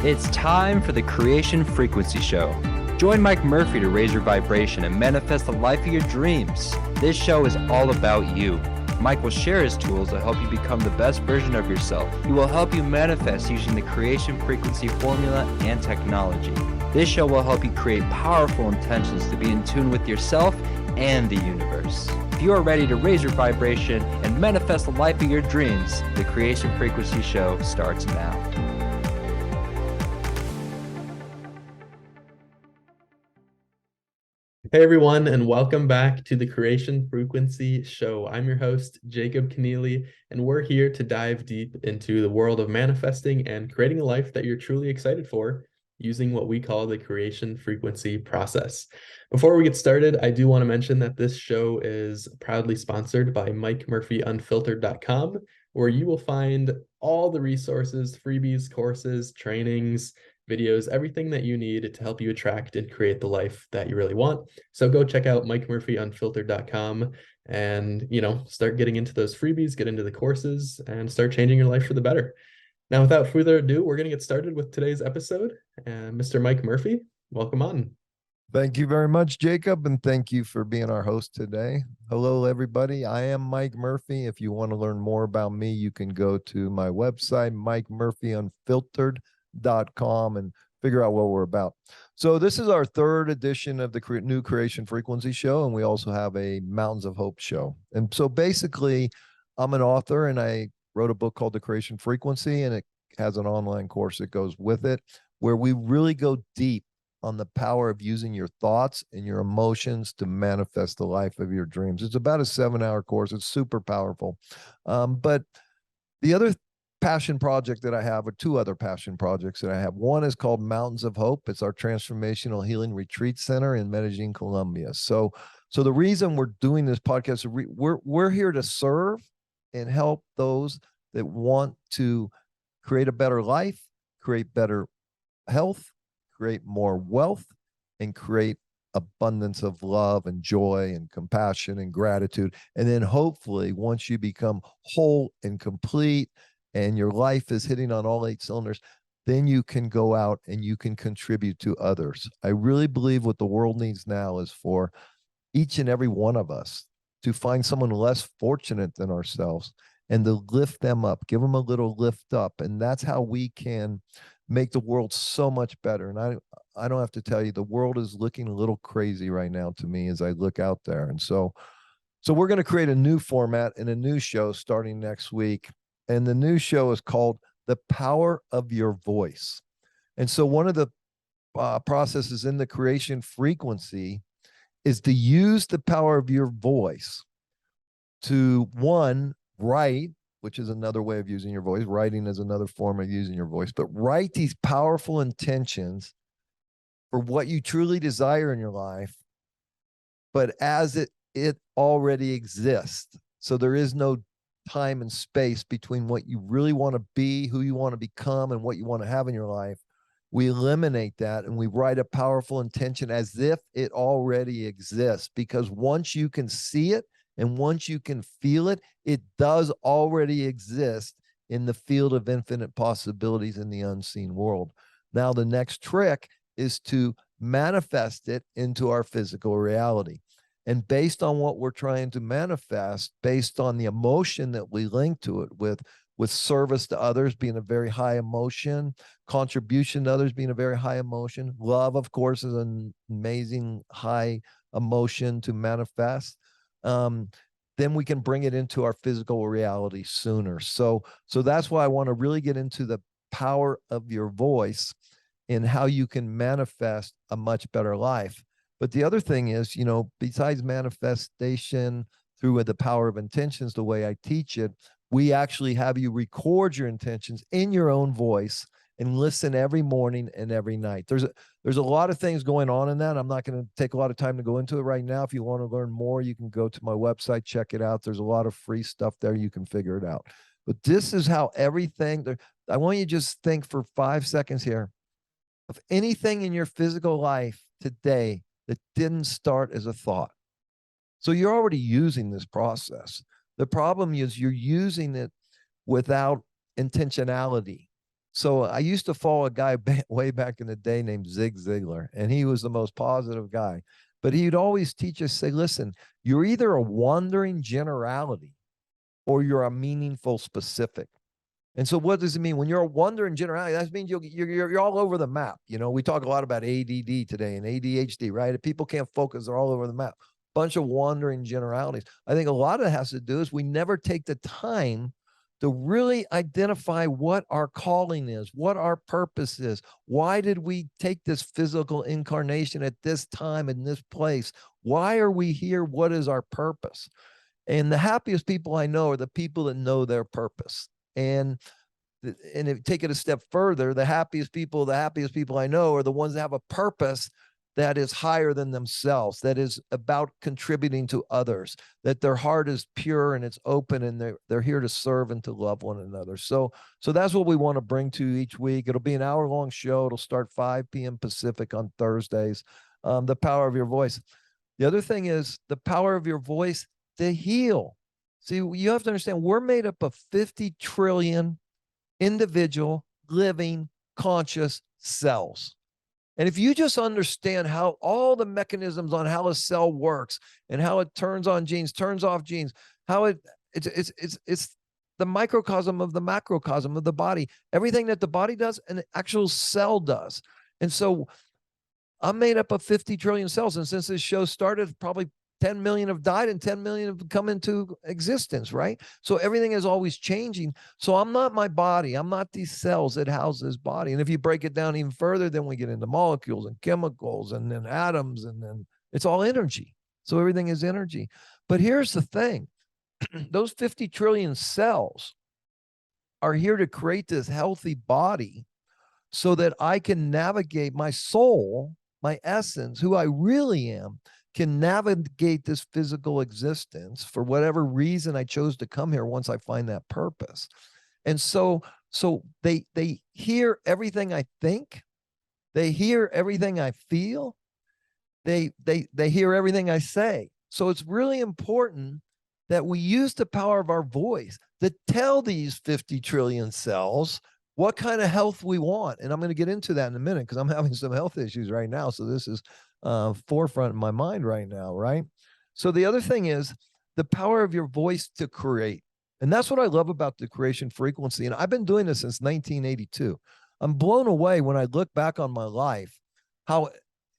It's time for the Creation Frequency Show. Join Mike Murphy to raise your vibration and manifest the life of your dreams. This show is all about you. Mike will share his tools to help you become the best version of yourself. He will help you manifest using the Creation Frequency formula and technology. This show will help you create powerful intentions to be in tune with yourself and the universe. If you are ready to raise your vibration and manifest the life of your dreams, the Creation Frequency Show starts now. Hey everyone, and welcome back to the Creation Frequency Show. I'm your host, Jacob Keneally, and we're here to dive deep into the world of manifesting and creating a life that you're truly excited for using what we call the Creation Frequency process. Before we get started, I do want to mention that this show is proudly sponsored by MikeMurphyUnfiltered.com, where you will find all the resources, freebies, courses, trainings, videos, everything that you need to help you attract and create the life that you really want. So go check out MikeMurphyUnfiltered.com and, start getting into those freebies, get into the courses, and start changing your life for the better. Now, without further ado, we're going to get started with today's episode. Mr. Mike Murphy, welcome on. Thank you very much, Jacob, and thank you for being our host today. Hello, everybody. I am Mike Murphy. If you want to learn more about me, you can go to my website, MikeMurphyUnfiltered.com, and figure out what we're about. So this is our third edition of the new Creation Frequency Show, and we also have a Mountains of Hope show. And so basically, I'm an author, and I wrote a book called The Creation Frequency, and it has an online course that goes with it, where we really go deep on the power of using your thoughts and your emotions to manifest the life of your dreams. It's about a 7-hour course. It's super powerful. But the other passion project that I have, or two other passion projects that I have, one is called Mountains of Hope. It's our transformational healing retreat center in Medellin, Colombia. So the reason we're doing this podcast, we're here to serve and help those that want to create a better life, create better health, create more wealth, and create abundance of love and joy and compassion and gratitude. And then hopefully, once you become whole and complete and your life is hitting on all 8 cylinders, then you can go out and you can contribute to others. I really believe what the world needs now is for each and every one of us to find someone less fortunate than ourselves and to lift them up, give them a little lift up. And that's how we can make the world so much better. And I don't have to tell you, the world is looking a little crazy right now to me as I look out there. And so we're going to create a new format and a new show starting next week. And the new show is called The Power of Your Voice. And so one of the processes in the Creation Frequency is to use the power of your voice to, one, write, which is another way of using your voice. Writing is another form of using your voice, but write these powerful intentions for what you truly desire in your life, but as it already exists. So there is no time and space between what you really want to be, who you want to become, and what you want to have in your life. We eliminate that and we write a powerful intention as if it already exists, because once you can see it and once you can feel it, it does already exist in the field of infinite possibilities in the unseen world. Now, the next trick is to manifest it into our physical reality. And based on what we're trying to manifest, based on the emotion that we link to it with service to others being a very high emotion, contribution to others being a very high emotion, love, of course, is an amazing high emotion to manifest, then we can bring it into our physical reality sooner. So that's why I want to really get into the power of your voice and how you can manifest a much better life. But the other thing is, besides manifestation through the power of intentions, the way I teach it, we actually have you record your intentions in your own voice and listen every morning and every night. There's a lot of things going on in that. I'm not going to take a lot of time to go into it right now. If you want to learn more, you can go to my website, check it out. There's a lot of free stuff there. You can figure it out. But this is how everything, I want you to just think for 5 seconds here of anything in your physical life today that didn't start as a thought. So you're already using this process. The problem is you're using it without intentionality. So I used to follow a guy way back in the day named Zig Ziglar, and he was the most positive guy. But he'd always teach us, say, listen, you're either a wandering generality or you're a meaningful specific. And so what does it mean? When you're a wandering generality, that means you're all over the map. You know, we talk a lot about ADD today and ADHD, right? If people can't focus, they're all over the map. Bunch of wandering generalities. I think a lot of it has to do is we never take the time to really identify what our calling is, what our purpose is. Why did we take this physical incarnation at this time in this place? Why are we here? What is our purpose? And the happiest people I know are the people that know their purpose. And if take it a step further, the happiest people I know are the ones that have a purpose that is higher than themselves, that is about contributing to others, that their heart is pure and it's open, and they're here to serve and to love one another. So that's what we want to bring to you each week. It'll be an hour-long show. It'll start 5 p.m. Pacific on Thursdays. The power of your voice. The other thing is the power of your voice to heal. See, you have to understand, we're made up of 50 trillion individual, living, conscious cells. And if you just understand how all the mechanisms on how a cell works and how it turns on genes, turns off genes, how it's the microcosm of the macrocosm of the body, everything that the body does, an actual cell does. And so I'm made up of 50 trillion cells. And since this show started, probably 10 million have died and 10 million have come into existence, right? So everything is always changing. So I'm not my body. I'm not these cells that house this body. And if you break it down even further, then we get into molecules and chemicals and then atoms, and then it's all energy. So everything is energy. But here's the thing. Those 50 trillion cells are here to create this healthy body so that I can navigate my soul, my essence, who I really am, can navigate this physical existence for whatever reason I chose to come here once I find that purpose. And so they hear everything I think, they hear everything I feel, they hear everything I say. So it's really important that we use the power of our voice to tell these 50 trillion cells what kind of health we want. And I'm going to get into that in a minute because I'm having some health issues right now. So this is forefront in my mind right now, right? So the other thing is the power of your voice to create. And that's what I love about the creation frequency. And I've been doing this since 1982. I'm blown away when I look back on my life, how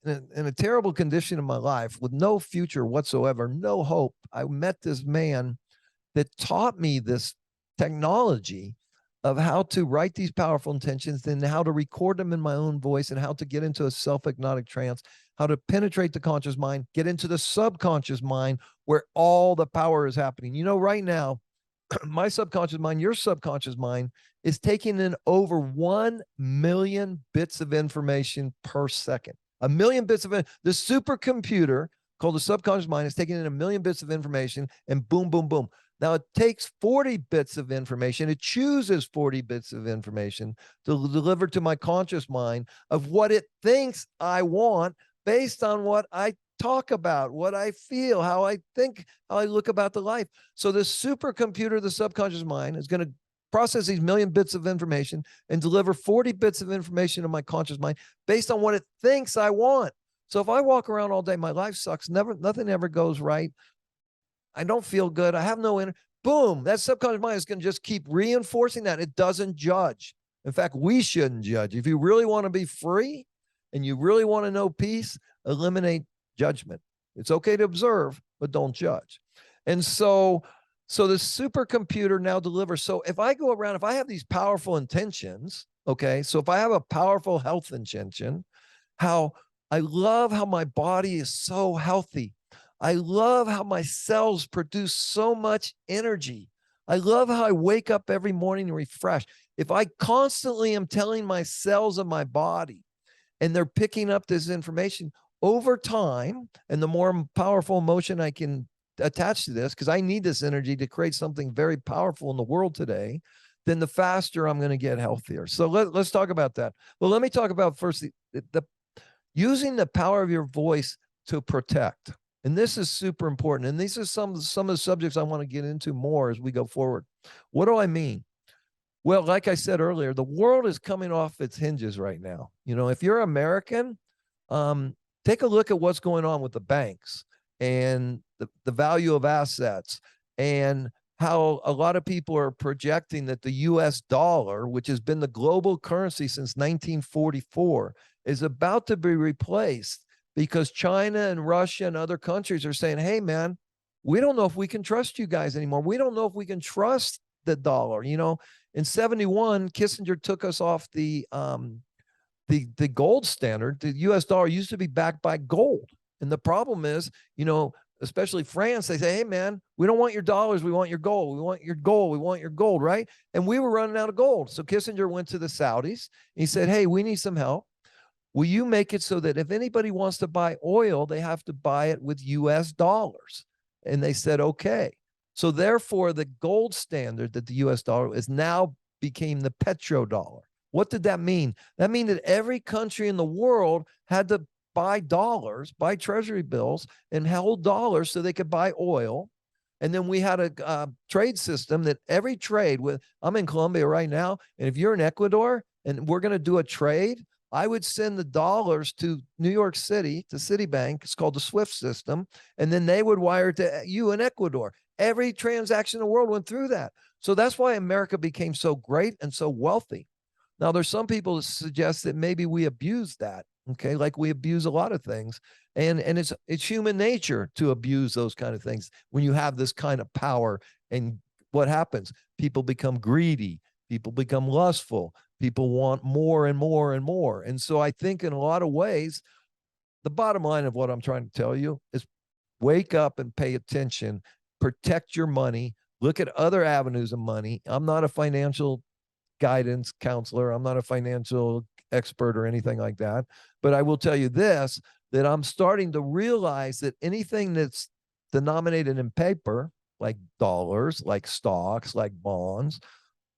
in a terrible condition in my life with no future whatsoever, no hope, I met this man that taught me this technology of how to write these powerful intentions, then how to record them in my own voice, and how to get into a self-hypnotic trance, how to penetrate the conscious mind, get into the subconscious mind where all the power is happening. You know, right now, my subconscious mind, your subconscious mind is taking in over 1 million bits of information per second. 1 million bits of it. The supercomputer called the subconscious mind is taking in 1 million bits of information, and boom, boom, boom. Now it takes 40 bits of information. It chooses 40 bits of information to deliver to my conscious mind of what it thinks I want based on what I talk about, what I feel, how I think, how I look about the life. So the supercomputer, the subconscious mind, is going to process these 1 million bits of information and deliver 40 bits of information to my conscious mind based on what it thinks I want. So if I walk around all day, my life sucks, nothing ever goes right, I don't feel good, I have no energy, boom, that subconscious mind is going to just keep reinforcing that. It doesn't judge. In fact, we shouldn't judge. If you really want to be free and you really want to know peace, eliminate judgment. It's okay to observe, but don't judge. And so the supercomputer now delivers. So if I go around, if I have these powerful intentions, okay, so if I have a powerful health intention, how I love how my body is so healthy. I love how my cells produce so much energy. I love how I wake up every morning refreshed. If I constantly am telling my cells of my body and they're picking up this information over time, and the more powerful emotion I can attach to this, because I need this energy to create something very powerful in the world today, then the faster I'm going to get healthier. So let's talk about that. Well, let me talk about first the using the power of your voice to protect. And this is super important. And these are some of the subjects I want to get into more as we go forward. What do I mean? Well, like I said earlier, the world is coming off its hinges right now. You know, if you're American, take a look at what's going on with the banks and the value of assets, and how a lot of people are projecting that the US dollar, which has been the global currency since 1944, is about to be replaced because China and Russia and other countries are saying, hey, man, we don't know if we can trust you guys anymore. We don't know if we can trust the dollar. You know, in 71, Kissinger took us off the gold standard. The US dollar used to be backed by gold. And the problem is, you know, especially France, they say, hey, man, we don't want your dollars. We want your gold. We want your gold. We want your gold, right? And we were running out of gold. So Kissinger went to the Saudis. He said, hey, we need some help. Will you make it so that if anybody wants to buy oil, they have to buy it with US dollars? And they said, okay. So therefore, the gold standard that the US dollar is now became the petrodollar. What did that mean? That means that every country in the world had to buy dollars, buy treasury bills, and hold dollars so they could buy oil. And then we had a trade system that every trade with, I'm in Colombia right now, and if you're in Ecuador and we're going to do a trade, I would send the dollars to New York City, to Citibank. It's called the SWIFT system. And then they would wire to you in Ecuador. Every transaction in the world went through that. So that's why America became so great and so wealthy. Now, there's some people that suggest that maybe we abuse that, okay, like we abuse a lot of things. And it's human nature to abuse those kind of things when you have this kind of power. And what happens? People become greedy. People become lustful. People want more and more and more. And so I think in a lot of ways, the bottom line of what I'm trying to tell you is wake up and pay attention, protect your money, look at other avenues of money. I'm not a financial guidance counselor. I'm not a financial expert or anything like that. But I will tell you this, that I'm starting to realize that anything that's denominated in paper, like dollars, like stocks, like bonds,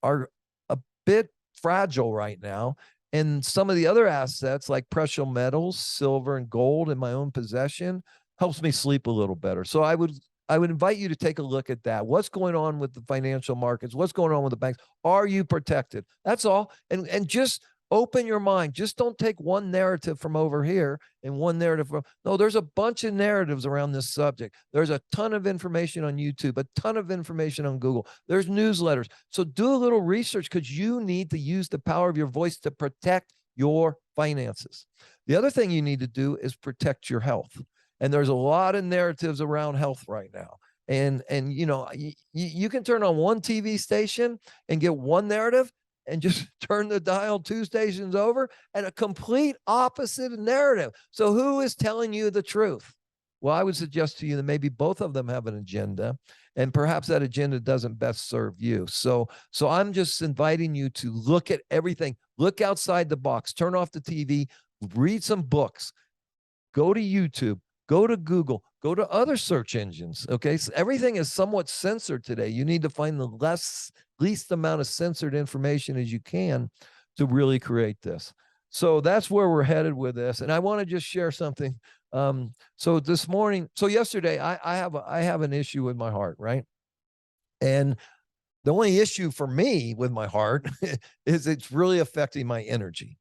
are a bit fragile right now. And some of the other assets like precious metals, silver and gold in my own possession helps me sleep a little better. So I would invite you to take a look at that. What's going on with the financial markets? What's going on with the banks? Are you protected? That's all. And just open your mind. Just don't take one narrative from over here and one narrative from, no, there's a bunch of narratives around this subject. There's a ton of information on YouTube, a ton of information on Google. There's newsletters. So do a little research because you need to use the power of your voice to protect your finances. The other thing you need to do is protect your health. And there's a lot of narratives around health right now. And you know, you can turn on one TV station and get one narrative and just turn the dial 2 stations over and a complete opposite narrative. So who is telling you the truth? Well, I would suggest to you that maybe both of them have an agenda, and perhaps that agenda doesn't best serve you. So I'm just inviting you to look at everything, look outside the box, turn off the TV, read some books, go to YouTube, go to Google, go to other search engines. Okay. So everything is somewhat censored today. You need to find the least amount of censored information as you can to really create this. So that's where we're headed with this. And I want to just share something. So this morning, so yesterday, I have an issue with my heart, right? And the only issue for me with my heart is it's really affecting my energy.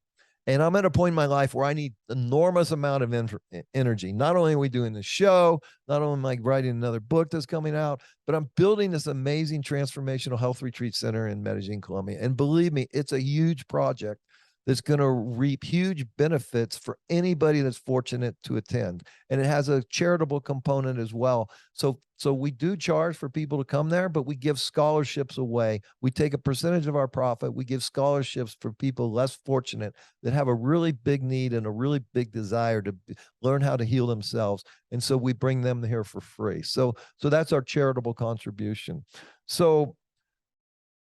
And I'm at a point in my life where I need enormous amount of energy. Not only are we doing this show, not only am I writing another book that's coming out, but I'm building this amazing transformational health retreat center in Medellin, Colombia. And believe me, it's a huge project that's going to reap huge benefits for anybody that's fortunate to attend. And it has a charitable component as well. So we do charge for people to come there, but we give scholarships away. We take a percentage of our profit. We give scholarships for people less fortunate that have a really big need and a really big desire to learn how to heal themselves. And so we bring them here for free. So that's our charitable contribution. So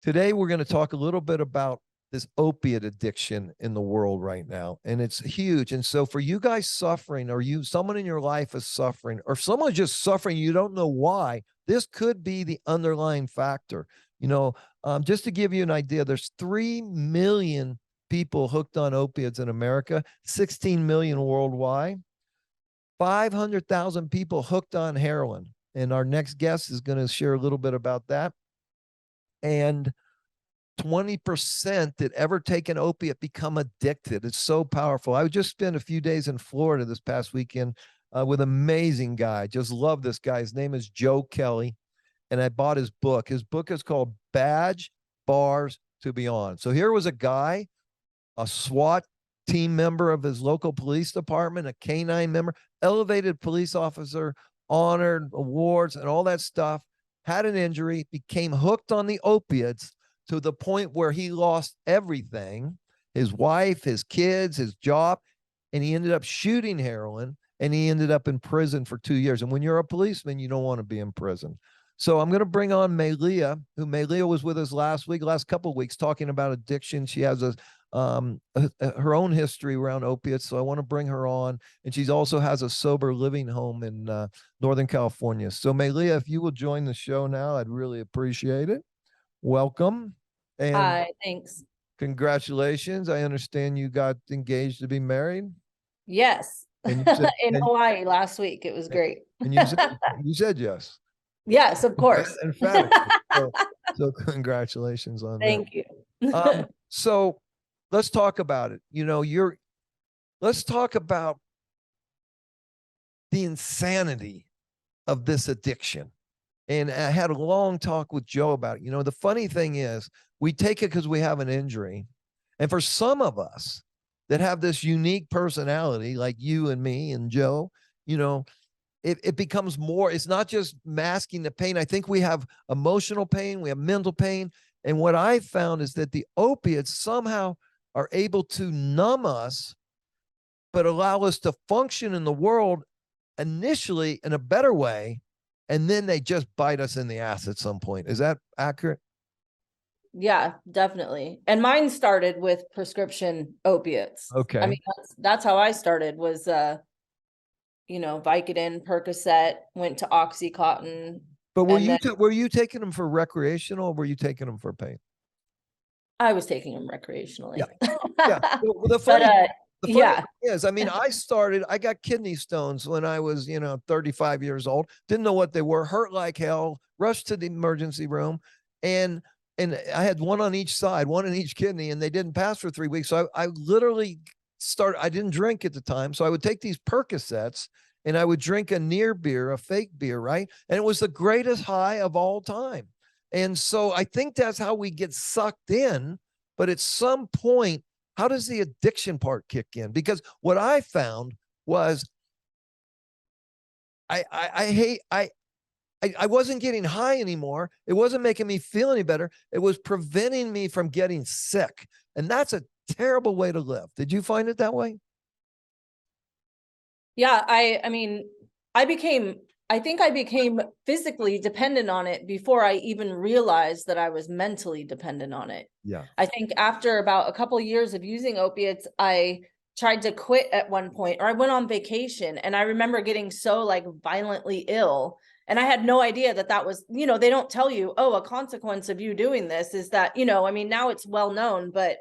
today we're going to talk a little bit about this opiate addiction in the world right now. And it's huge. And so for you guys suffering, or someone in your life is suffering, or someone just suffering, you don't know why, this could be the underlying factor. You know, just to give you an idea, there's 3 million people hooked on opiates in America, 16 million worldwide, 500,000 people hooked on heroin. And our next guest is going to share a little bit about that. And 20% that ever take an opiate become addicted. It's so powerful. I just spent a few days in Florida this past weekend with an amazing guy. Just love this guy. His name is Joe Kelly. And I bought his book. His book is called Badge, Bars to Beyond. So here was a guy, a SWAT team member of his local police department, a canine member, elevated police officer, honored awards and all that stuff, had an injury, became hooked on the opiates to the point where he lost everything, his wife, his kids, his job, and he ended up shooting heroin, and he ended up in prison for 2 years. And when you're a policeman, you don't want to be in prison. So I'm going to bring on Mei Lia, who Mei Lia was with us last couple of weeks, talking about addiction. She has her own history around opiates, so I want to bring her on. And she also has a sober living home in Northern California. So Mei Lia, if you will join the show now, I'd really appreciate it. Welcome. And Hi, thanks. congratulations. I understand you got engaged to be married. Yes. And you said, In Hawaii last week. It was great. And you said yes. Yes, of course. Emphatically. So congratulations on that. Thank you. So let's talk about it. Let's talk about the insanity of this addiction. And I had a long talk with Joe about it. The funny thing is we take it because we have an injury. And for some of us that have this unique personality, like you and me and Joe, it becomes more, it's not just masking the pain. I think we have emotional pain, we have mental pain. And what I found is that the opiates somehow are able to numb us, but allow us to function in the world initially in a better way. And then they just bite us in the ass at some point. Is that accurate? Yeah, definitely. And mine started with prescription opiates. Okay. I mean, that's how I started was, Vicodin, Percocet, went to Oxycontin. But were you taking them for recreational, or were you taking them for pain? I was taking them recreationally. Yeah. Well, the funny yeah. thing is, I got kidney stones when I was, 35 years old. Didn't know what they were, hurt like hell, rushed to the emergency room. And I had one on each side, one in each kidney, and they didn't pass for 3 weeks. So I literally I didn't drink at the time. So I would take these Percocets and I would drink a near beer, a fake beer, right? And it was the greatest high of all time. And so I think that's how we get sucked in. But at some point, how does the addiction part kick in? Because what I found was I wasn't getting high anymore. It wasn't making me feel any better. It was preventing me from getting sick. And that's a terrible way to live. Did you find it that way? Yeah, I think I became physically dependent on it before I even realized that I was mentally dependent on it. Yeah. I think after about a couple of years of using opiates, I tried to quit at one point, or I went on vacation, and I remember getting so violently ill. And I had no idea that was, they don't tell you, a consequence of you doing this is that, now it's well known, but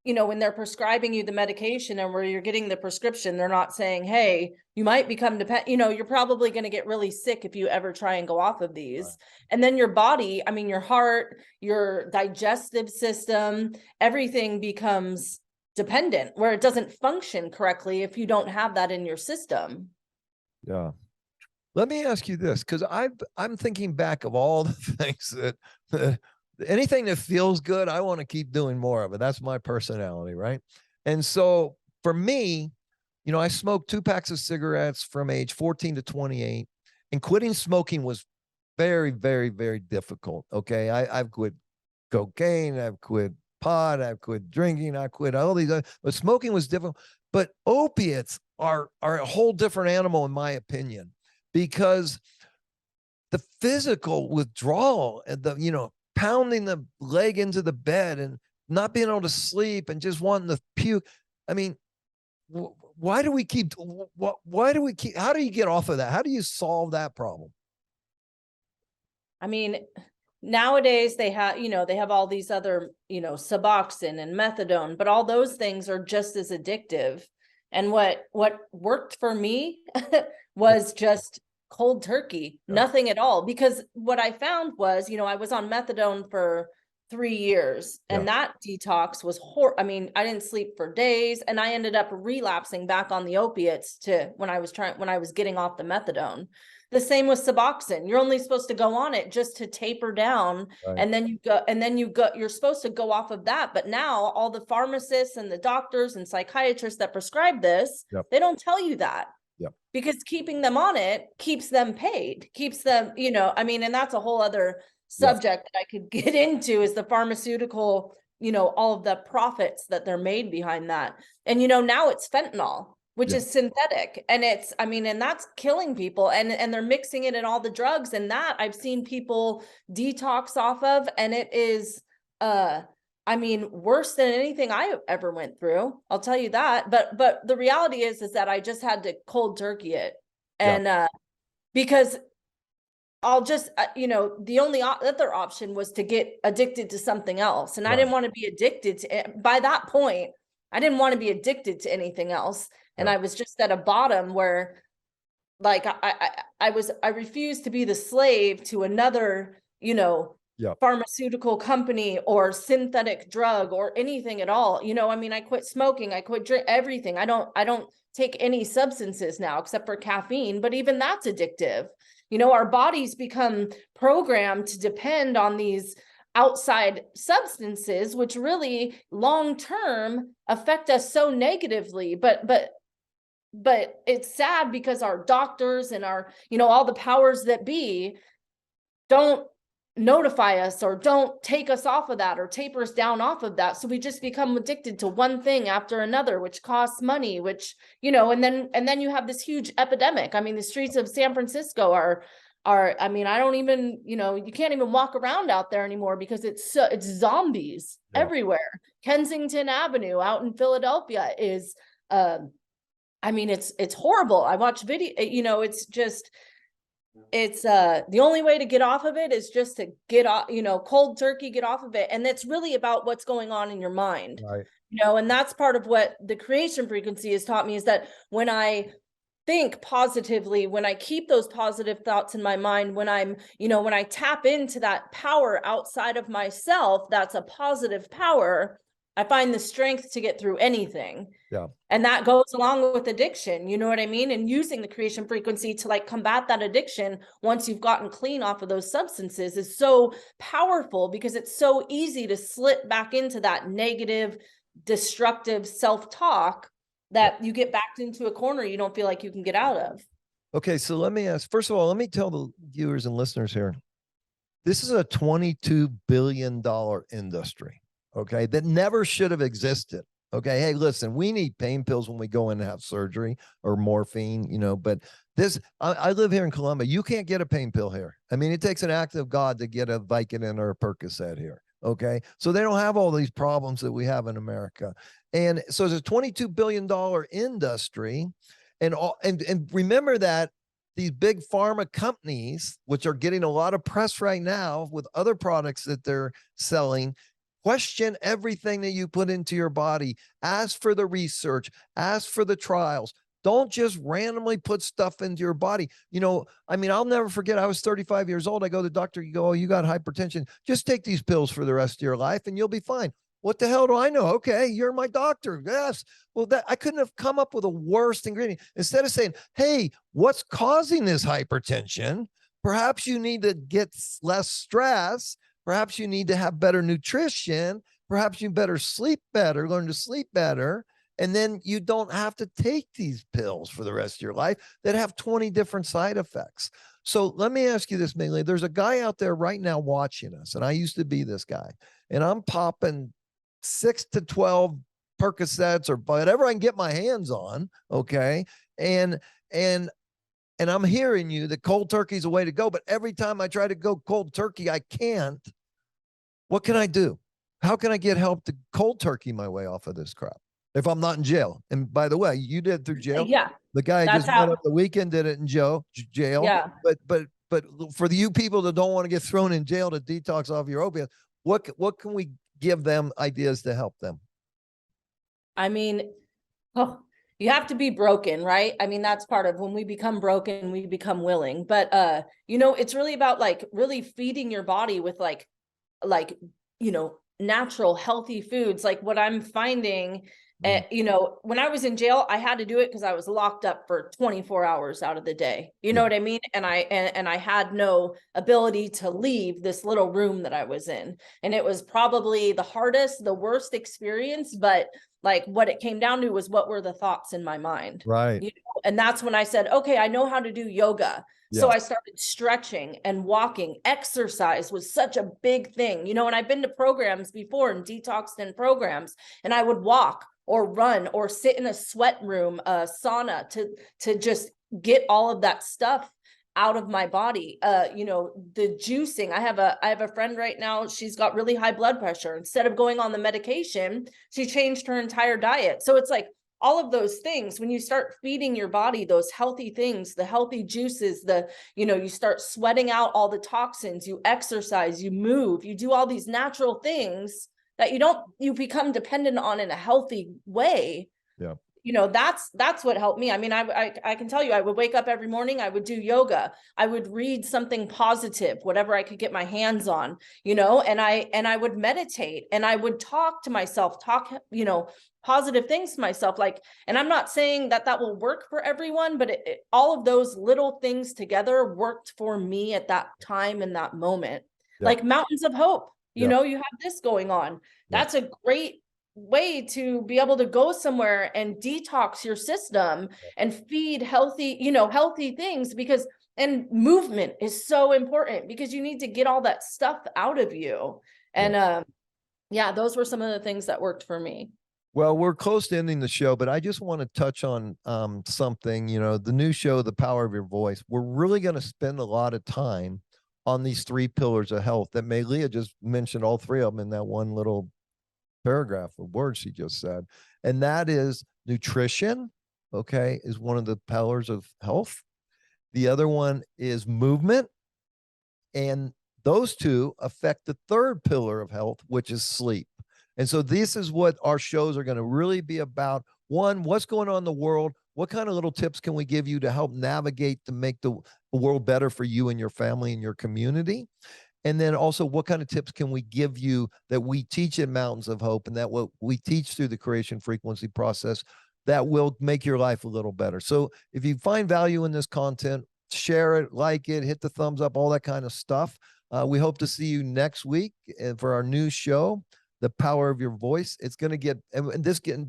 when they're prescribing you the medication and where you're getting the prescription, they're not saying, hey, you might become dependent, you're probably going to get really sick if you ever try and go off of these. Right. And then your body, your heart, your digestive system, everything becomes dependent, where it doesn't function correctly if you don't have that in your system. Yeah. Let me ask you this, because I'm thinking back of all the things that anything that feels good, I want to keep doing more of it. That's my personality, right? And so for me, I smoked 2 packs of cigarettes from age 14 to 28, and quitting smoking was very, very, very difficult. Okay. I've quit cocaine, I've quit pot, I've quit drinking, I quit all these, but smoking was difficult. But opiates are a whole different animal, in my opinion, because the physical withdrawal and pounding the leg into the bed and not being able to sleep and just wanting to puke. How do you get off of that? How do you solve that problem? Nowadays they have all these other, Suboxone and methadone, but all those things are just as addictive. And what worked for me was just cold turkey, nothing at all. Because what I found was, I was on methadone for 3 years, and that detox was I mean, I didn't sleep for days, and I ended up relapsing back on the opiates to when I was getting off the methadone. The same with Suboxone. You're only supposed to go on it just to taper down, Right. and then you're supposed to go off of that. But now all the pharmacists and the doctors and psychiatrists that prescribe this, they don't tell you that. Because keeping them on it keeps them paid, keeps them, I mean, and that's a whole other subject that I could get into, is the pharmaceutical, all of the profits that they're made behind that. And, now it's fentanyl, which is synthetic, and and that's killing people, and they're mixing it in all the drugs, and that I've seen people detox off of, and it is, worse than anything I ever went through. I'll tell you that. But the reality is that I just had to cold turkey it. And because I'll just, the only other option was to get addicted to something else. And I didn't want to be addicted to it. By that point, I didn't want to be addicted to anything else. And I was just at a bottom where, like, I refused to be the slave to another, pharmaceutical company or synthetic drug or anything at all. I quit smoking, I quit drink everything. I don't take any substances now except for caffeine, but even that's addictive. Our bodies become programmed to depend on these outside substances, which really long-term affect us so negatively. But it's sad because our doctors and our, all the powers that be don't notify us or don't take us off of that or taper us down off of that. So we just become addicted to one thing after another, which costs money, which, and then you have this huge epidemic. I mean, the streets of San Francisco are, I don't even, you can't even walk around out there anymore because it's zombies everywhere. Kensington Avenue out in Philadelphia is, it's horrible. I watch video, it's just, it's the only way to get off of it is just to get off, cold turkey, get off of it. And that's really about what's going on in your mind. Right. And that's part of what the creation frequency has taught me, is that when I think positively, when I keep those positive thoughts in my mind, when I'm, when I tap into that power outside of myself, that's a positive power, I find the strength to get through anything. Yeah. And that goes along with addiction, you know what I mean? And using the creation frequency to combat that addiction once you've gotten clean off of those substances is so powerful, because it's so easy to slip back into that negative, destructive self-talk that you get backed into a corner you don't feel like you can get out of. Okay, so let me ask, first of all, let me tell the viewers and listeners here, this is a $22 billion industry. Okay, that never should have existed. Okay, hey, listen, we need pain pills when we go in to have surgery or morphine, but this, I live here in Columbia. You can't get a pain pill here. I mean, it takes an act of God to get a Vicodin or a Percocet here. Okay, so they don't have all these problems that we have in America. And so it's a $22 billion industry. And remember that these big pharma companies, which are getting a lot of press right now with other products that they're selling, question everything that you put into your body. Ask for the research, ask for the trials. Don't just randomly put stuff into your body. I'll never forget, I was 35 years old. I go to the doctor, you go, oh, you got hypertension. Just take these pills for the rest of your life and you'll be fine. What the hell do I know? Okay, you're my doctor. Yes. Well, I couldn't have come up with a worse ingredient. Instead of saying, hey, what's causing this hypertension? Perhaps you need to get less stress. Perhaps you need to have better nutrition. Perhaps you better sleep better, learn to sleep better. And then you don't have to take these pills for the rest of your life that have 20 different side effects. So let me ask you this, Mei Lia. There's a guy out there right now watching us, and I used to be this guy, and I'm popping 6 to 12 Percocets or whatever I can get my hands on. Okay. And I'm hearing you that cold turkey is a way to go, but every time I try to go cold turkey, I can't. What can I do? How can I get help to cold turkey my way off of this crap if I'm not in jail? And by the way, you did it through jail. Yeah. The guy just met up the weekend did it in jail. Yeah. But for you people that don't want to get thrown in jail to detox off your opiates, what can we give them ideas to help them? You have to be broken, right? That's part of when we become broken, we become willing. But it's really about really feeding your body with natural, healthy foods, like what I'm finding. Mm. When I was in jail, I had to do it because I was locked up for 24 hours out of the day. You know Yeah. what I mean? And I had no ability to leave this little room that I was in. And it was probably the hardest, the worst experience, but like what it came down to was what were the thoughts in my mind. Right. And that's when I said, okay, I know how to do yoga. So Yes. I started stretching and walking. Exercise was such a big thing, and I've been to programs before and detoxed in programs, and I would walk or run or sit in a sweat room, a sauna to just get all of that stuff out of my body. The juicing. I have a friend right now, she's got really high blood pressure. Instead of going on the medication, she changed her entire diet. So it's like all of those things, when you start feeding your body those healthy things, the healthy juices, you start sweating out all the toxins, you exercise, you move, you do all these natural things that you become dependent on in a healthy way. Yeah. That's what helped me. I mean, I can tell you, I would wake up every morning, I would do yoga, I would read something positive, whatever I could get my hands on, and I would meditate, and I would talk to myself, positive things to myself. And I'm not saying that will work for everyone, but all of those little things together worked for me at that time, in that moment. Yeah. Like mountains of hope, Yeah. you have this going on. Yeah. That's a great way to be able to go somewhere and detox your system and feed healthy things, and movement is so important because you need to get all that stuff out of you. And those were some of the things that worked for me. Well, we're close to ending the show, but I just want to touch on something, the new show, The Power of Your Voice. We're really going to spend a lot of time on these 3 pillars of health that Mei Lia just mentioned, all 3 of them in that one little paragraph of words she just said. And that is nutrition, okay, is one of the pillars of health. The other one is movement. And those 2 affect the 3rd pillar of health, which is sleep. And so this is what our shows are going to really be about. One, what's going on in the world? What kind of little tips can we give you to help navigate to make the world better for you and your family and your community? And then also, what kind of tips can we give you that we teach in Mountains of Hope, and that what we teach through the creation frequency process that will make your life a little better? So if you find value in this content, share it, like it, hit the thumbs up, all that kind of stuff. We hope to see you next week for our new show, The Power of Your Voice. It's going to get,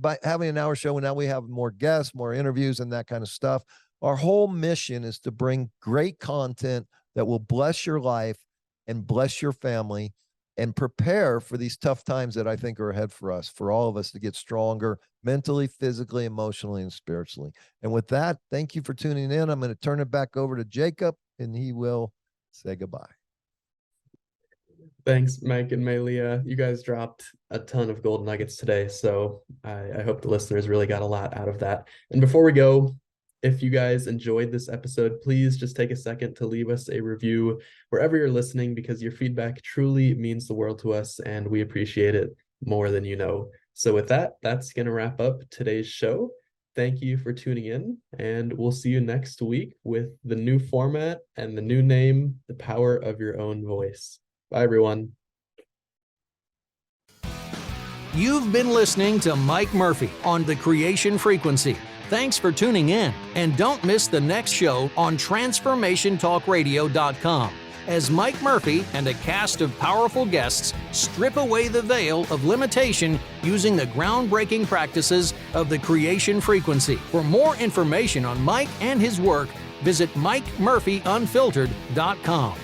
by having an hour show, and now we have more guests, more interviews, and that kind of stuff. Our whole mission is to bring great content that will bless your life and bless your family and prepare for these tough times that I think are ahead for us, for all of us to get stronger mentally, physically, emotionally, and spiritually. And with that, thank you for tuning in. I'm going to turn it back over to Jacob, and he will say goodbye. Thanks, Mike and Mei Lia. You guys dropped a ton of gold nuggets today, so I hope the listeners really got a lot out of that. And before we go, if you guys enjoyed this episode, please just take a second to leave us a review wherever you're listening, because your feedback truly means the world to us, and we appreciate it more than you know. So with that, that's going to wrap up today's show. Thank you for tuning in, and we'll see you next week with the new format and the new name, The Power of Your Own Voice. Bye, everyone. You've been listening to Mike Murphy on The Creation Frequency. Thanks for tuning in, and don't miss the next show on TransformationTalkRadio.com as Mike Murphy and a cast of powerful guests strip away the veil of limitation using the groundbreaking practices of the Creation Frequency. For more information on Mike and his work, visit MikeMurphyUnfiltered.com.